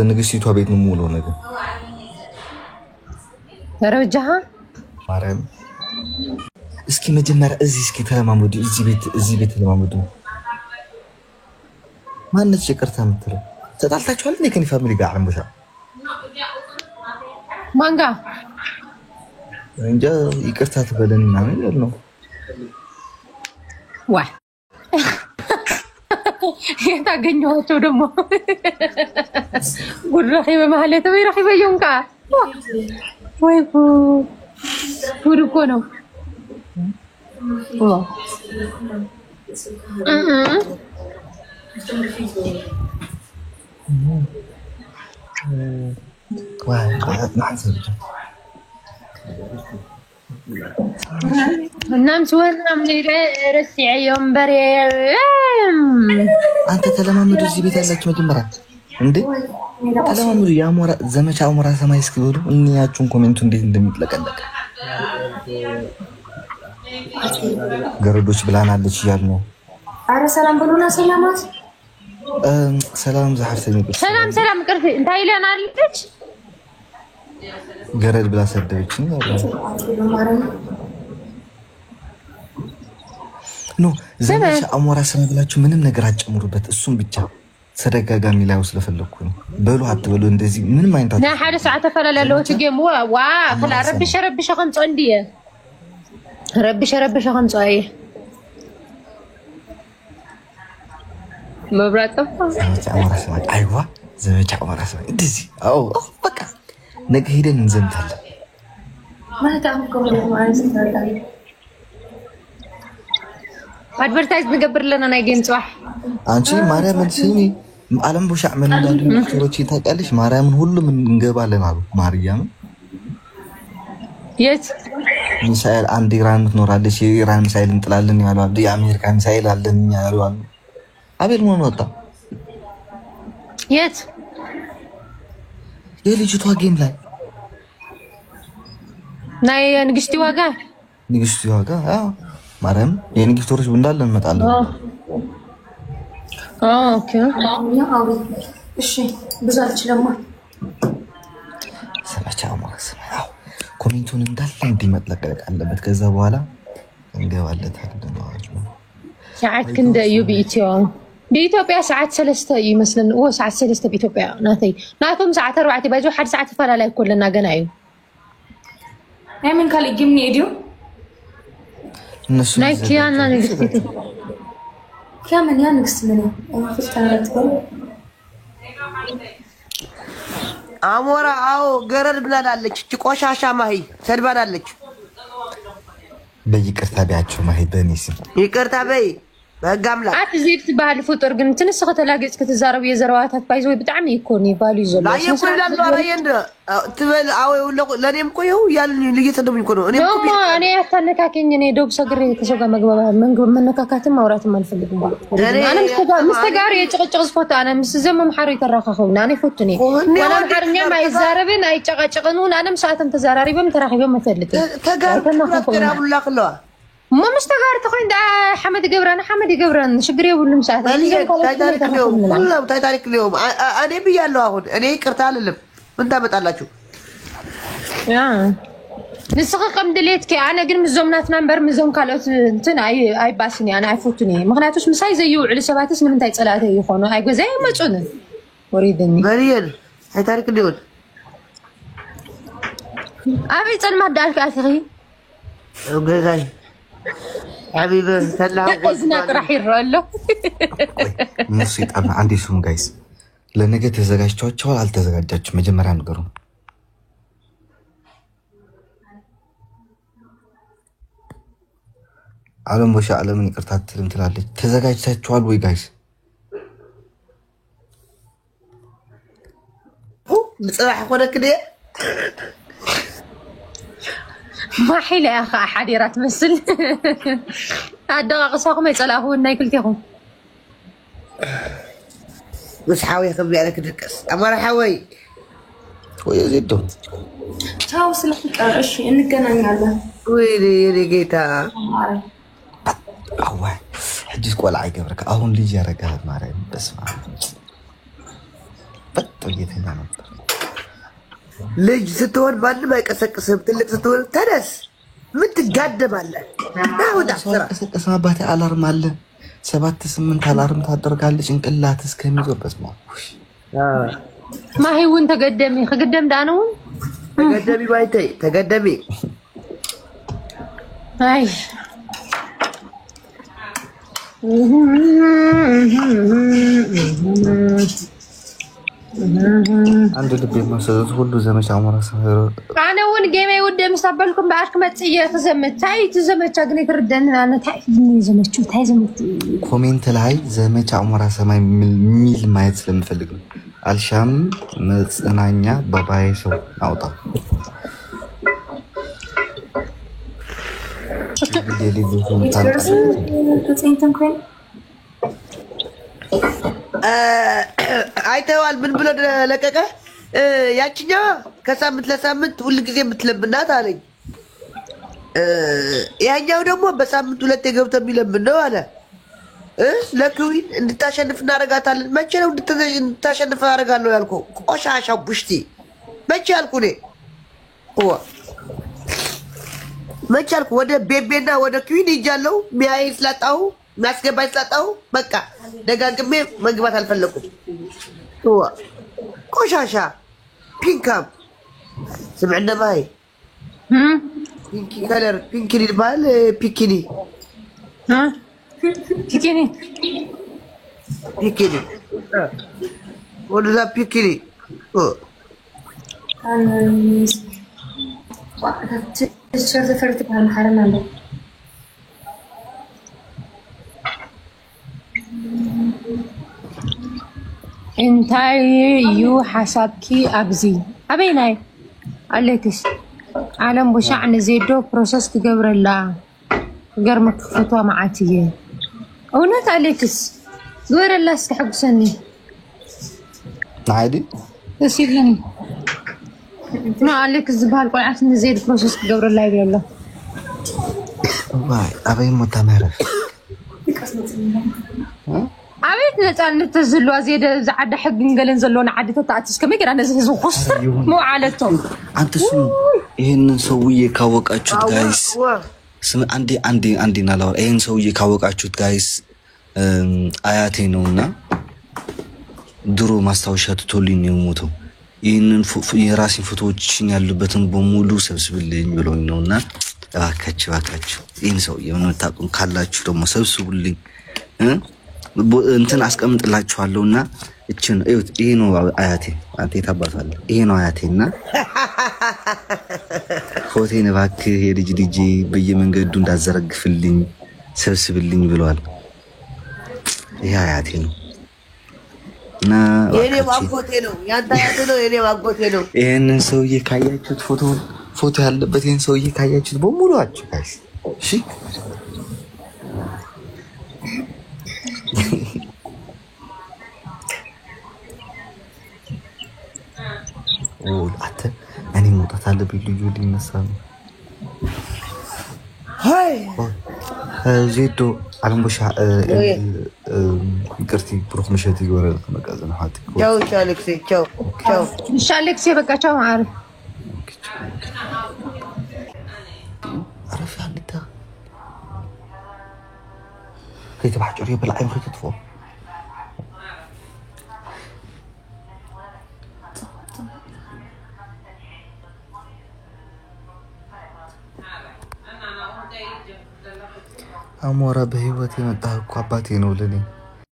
ንግስቲቷ ቤት ነው ሙሉ ነገር ረጃሃ ማርያም እስኪ መጀመሪያ እስኪ ተለማመዱ እዚህ ቤት ተለማመዱ ማንነት ይቅርታ የምትለው ተጣልታችኋል እንዴ ከኔ ፋሚሊ ጋር አንበሻ ማንጋ እንጃ ይቅርታ ትበለንና ምን ነው ዋ የታገኘኋቸው ደግሞ ጉራኺ በመሐሌት በይራኺ በየንካ ወይ ጉድ እኮ ነው نام سوينا من رسي يوم بري أنت تلاممدو زي بيت الله مجمرة عندي تلاممدو يا مورا زمشة عمرها سما يسكبرو إني أشوفكم كومنتون دي ندمت لك عندك قردوش بلانا على شيء يعني أنا سلام بلونا سلامات سلام زحر سمي سلام كرفي أنت إلى أنا ليش قرد بلا سدويتشين ኖ ዘመቻ አሞራ ሰመብላችሁ ምንም ነገር አጨምሩበት እሱም ብቻ ተደጋጋሚ ላይ ስለፈለኩ ነው በሉ አትበሉ እንደዚህ ምንም አይንታ ና ሓደ ሰዓት ተፈላለለው ትገም ዋ خلا ረብሽ ከምጾ እንዲየ ረብሽ ከምጾይ መብራት ዘመቻ አሞራ ሰማ አይዋ ዘመቻ አሞራ ሰማ እንደዚህ አው በቃ ነገ ሄደን እንዘምታለን ማለት አሁን ማለት ነው አድቨርታይዝ ንገብር ለና ናይ ጌም ጽዋሕ አንቺ ማርያም ስሚ ዓለም ቦሻዕ ምን እንዳሉ ዶክተሮች ታውቂያለሽ ማርያምን ሁሉም እንገባለን አሉ ማርያም የት ሚሳኤል አንድ ኢራን ትኖራለች የኢራን ሚሳኤል እንጥላለን ያሉ አሉ የአሜሪካ ሚሳኤል አለን ያሉ አሉ አቤል ምን ወጣ የት የልጅቷ ጌም ላይ ናይ ንግስቲ ዋጋ አዎ ማርያም የንግስቶሮች እንዳለ እንመጣለን ኦኬ እሺ ብዙ አልችልም ሰማቻው ማለት ነው ኮሜንቱን እንዳለ እንዲመጥለቀቅ አለበት ከዛ በኋላ እንገባለታለን ማለት ነው ሰዓት ክንደ በኢትዮ በኢትዮጵያ ሰዓት 3 ይመስልን ወ ሰዓት 3 በኢትዮጵያ ናቶም ሰዓት 4 ባይዞ ሓደ ሰዓት ፈላላይ ኮለና ገና እዩ አይምን ካለ ግምኒ ኤዲዮ ናይኪያና ንግስቲ كمان يا نقص منه فستانات አሞራ አው ገረድ ብላናለች ቆሻሻ ማሂ ሰድባናለች በይቅርታ ቢያቸው ማሂ በሚስም ይቅርታ በይ በጋምላ አትዚት ባህል ፍጡር ግን ትንሽ ከተላገጽ ከተዛረብ የዘራዋታት ባይዞ በጣም ይኮኒ ባሉ ይዘሉ ላይ ይቆላል አራየንደ ትበል አው ለኔም ቆየው ያልን ልየተደም ይኮ ነው እኔ ያታነካከኝ እኔ ዶብ ሰግሬ ከሰው ጋር መግባባት መነካካትም ማውራትም አልፈልግም ማለት መስተጋር የጭቅጭቅ ፎቶ አና ምስዘም ማሐሩ ይተራካኹና እኔ ፎቶኔ ወላ ማሐርኛ ማይዛረብን አይጨቃጨቅኑ አናም ሰዓተም ተዛራሪበም ተራኺበም መፈልጥ ተጋር ما مستغار تخوين دا حمد جبران شجري ولا مساعد تاريخ اليوم انا بيالو اهون انا يقرت علم من تمطالاچو يا نسخه قمدليت كي انا ግን مزومنات نمبر مزوم ካሎት እንትን አይ ባስኒ انا አይፎቱኒ ምክንያቱስ ምሳይ ዘይው ዕለ ሰባትስ ምን እንታይ ጸላተ ይሆኑ አይ ገዛይ መጹን ወሪድኒ በሪየል አይ ታሪክ ሊሆን አብይ ጸልማ ዳልካ አትኺ ገዛይ حبيبي سلام እዝናቅ راح ይራለው እነሱ ይጣና አንዴ ሱም ጋይስ ለነገ ተዘጋጅቷቸዋል አልተዘጋጃችሁም መጀመሪያ ነገሩ ዓለም ወሻ ዓለምን ይቅርታ ትላለች ተዘጋጅታችኋል ወይ ጋይስ ምጽባህ ሆነክ ደ ما حيل يا اخي حديرات مسل الدقائق ساقم يصلاحو الناي كلتيكم بس حاوي خبي عليك دقس امر حاوي ويزيدو تاو سلك እሺ እንገናኛለን ويلي جيتا አዋ حجز ቆላ አይገብርካ አሁን ልጅ ያረጋል ማርያም በስማ በጥ እየተኛ ነበር። ልጅ ስትሆን ማንም አይቀሰቅስም። ትልቅ ስትሆን ተነስ ምን ትጋደማለህ? አውጣ ስራ ቀሰቀሰ አባቴ አላርም አለ 7-8 አላርም ታደርጋለች ጭንቅላት እስከሚዞበት ነው። ማሂውን ተገደሚ ከገደም ዳነው ተገደሚ ባይተይ ተገደሚ አይ አንድ ልብ የማሰጡት ሁሉ ዘመቻ አሞራ ሰፈር አነውን ጌሜ ወደ መሳበልኩም ባርክ መጽየ ተዘመታይ ተዘመቻ ግን ይተርደን አነ ታይ ዘመቹ ታይ ዘመቹ ኮሜንት ላይ ዘመቻ አሞራ ሰማይ ሚል ማየት ስለምፈልግ ነው። አልሻም መጽናኛ ባባይ ሰው አውጣ አይተዋል ምን ብሎ ለቀቀ? ያቺኛዋ ከሳምንት ለሳምንት ሁሉ ጊዜ የምትለምናት አለኝ። ያኛው ደግሞ በሳምንት ሁለቴ ገብቶ የሚለምን ነው አለ። ለክዊን እንድታሸንፍ እናደርጋታለን። መቼ ነው እንድታሸንፍ አደርጋለሁ ያልኩህ? ቆሻሻ ቡሽቲ መቼ አልኩህ? እኔ መቼ አልኩህ? ወደ ቤቤና ወደ ክዊን ሂጃለሁ። ሚያይ ስላጣሁ የሚያስገባኝ ስላጣሁ በቃ ደጋግሜ መግባት አልፈለኩም። ቆሻሻ ፒንካም ስምዕና ማይ ፒንኪ ከለር ፒንኪኒ ይባል ፒንኪኒ ፒንኪኒ ፒንኪኒ ወደዛ ፒንኪኒ ሸርተ ፈርት ባል ሐረም አለ እንታይ ዩ ሓሳብኪ ኣብዚ ኣበይናይ ኣሌክስ ዓለም ቦሻዕ ንዜዶ ፕሮሰስ ትገብረላ ገርመ ክፈትዋ መዓት እየ እውነት ኣሌክስ ግበረላ እስኪ ሕጉሰኒ ናይዲ ደስ ይብለኒ ና ኣሌክስ ዝበሃል ቆልዓት ንዜድ ፕሮሰስ ትገብረላ ይብለሎ ዋይ ኣበይ ሞታ መረፍ አቤት ነፃነት ተዝልዋ ዜደ ዝዓደ ሕግን ገለን ዘለውን ዓድታት ተኣትስ ከመይ ገና ነዚ ህዝብ ኮስተር መውዓለቶም አንተሱ ይሄንን ሰውዬ ካወቃችሁት ጋይስ ስም አንዴ ናላወራ ይሄን ሰውዬ ካወቃችሁት ጋይስ አያቴ ነውና ድሮ ማስታወሻ ትቶልኝ ነው የሞተው። ይሄንን የራሴን ፎቶዎችን ያሉበትን በሙሉ ሰብስብልኝ ብሎኝ ነውና እባካችሁ ይሄን ሰውዬ ምን ታቁም ካላችሁ ደግሞ ሰብስቡልኝ እንትን አስቀምጥላችኋለሁና እቺን እዩት። ይሄ ነው አያቴ አንተ ታባታለ። ይሄ ነው አያቴና ፎቶን እባክህ የልጅ በየመንገዱ እንዳዘረግፍልኝ ሰብስብልኝ ብሏል። ይሄ አያቴ ነው እና የኔ ማጎቴ ነው ያንተ አያቴ ነው የኔ ማጎቴ ነው። ይሄንን ሰውዬ ካያችሁት ፎቶ ያለበት ይሄን ሰውዬ ካያችሁት በሙሉ አችሁ ጋይስ እሺ አተ እኔ መውጣት አለብኝ። ልዩ ሊነሳ ነው። ሃይ ዜዶ አለምቦሻ ይቅርቲ ብሩክ ምሸት ይወረድ ከመቃዘን ሀቲ ቻው አሌክስ ቻው እሺ አሌክስ በቃ ቻው አሪፍ عرف يعني انت كيف بحجريه بالعين كيف تطفو አሞራ በህይወት የመጣህ እኮ አባቴ ነው ለኔ